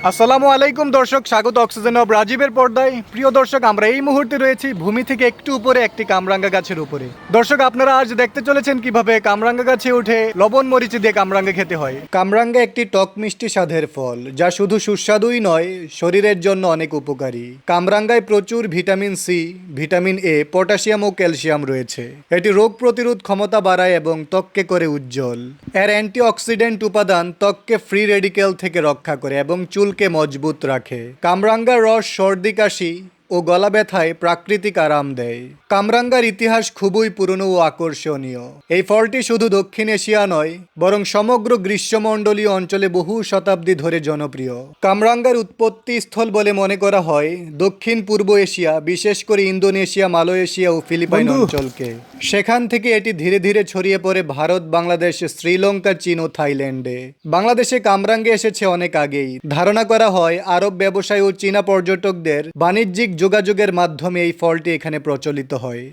আসসালামু আলাইকুম দর্শক, স্বাগত অক্সিজেন অব রাজীবের পর্দায়। প্রিয় দর্শক, আমরা এই মুহূর্তে রয়েছি ভূমি থেকে একটু উপরে একটি কামরাঙ্গা গাছের উপরে। দর্শক, আপনারা আজ দেখতে চলেছেন কিভাবে কামরাঙ্গা গাছে উঠে লবণ মরিচ দিয়ে কামরাঙ্গা খেতে হয়। কামরাঙ্গা একটি টক মিষ্টি স্বাদের ফল, যা শুধু সুস্বাদুই নয়, শরীরের জন্য অনেক উপকারী। কামরাঙ্গায় প্রচুর vitamin C, vitamin A, potassium ও ক্যালসিয়াম রয়েছে। এটি রোগ প্রতিরোধ ক্ষমতা বাড়ায় এবং ত্বককে করে উজ্জ্বল। এর অ্যান্টিঅক্সিডেন্ট উপাদান ত্বককে ফ্রি রেডিকেল থেকে রক্ষা করে এবং চুলকে মজবুত রাখে। কামরাঙ্গার রস সর্দি কাশি ও গলা ব্যথায় প্রাকৃতিক আরাম দেয়। কামরাঙ্গার ইতিহাস খুবই পুরনো ও আকর্ষণীয়। এই ফলটি শুধু দক্ষিণ এশিয়া নয়, বরং সমগ্র গ্রীষ্মমণ্ডলীয় অঞ্চলে বহু শতাব্দী ধরে জনপ্রিয়। কামরাঙ্গার উৎপত্তি স্থল বলে মনে করা হয় দক্ষিণ পূর্ব এশিয়া, বিশেষ করে ইন্দোনেশিয়া, মালয়েশিয়া ও ফিলিপাইন অঞ্চলকে। সেখান থেকে এটি ধীরে ধীরে ছড়িয়ে পড়ে ভারত, বাংলাদেশ, শ্রীলঙ্কা, চীন ও থাইল্যান্ডে। বাংলাদেশে কামরাঙ্গা এসেছে অনেক আগেই। ধারণা করা হয় আরব ব্যবসায়ী ও চীনা পর্যটকদের বাণিজ্যিক যোগাযোগের মাধ্যমে এই ফলটি এখানে প্রচলিত হয়।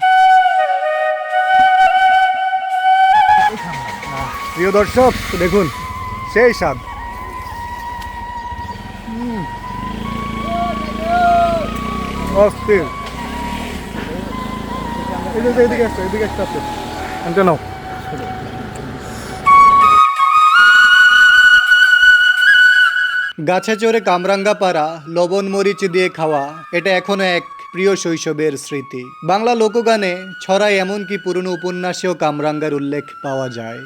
প্রিয় দর্শক, দেখুন সেই স্বাদ। অস্থির। এদিকে আসতে, এদিকে আসতে আসতে আনতে নাও। গাছে চড়ে কামরাঙ্গা পাড়া, লবণ মরিচ দিয়ে খাওয়া, এটা এখনো এক প্রিয় শৈশবের স্মৃতি। বাংলা লোকগানে, ছড়ায়, এমনকি পুরনো উপন্যাসেও কামরাঙ্গার উল্লেখ পাওয়া যায়।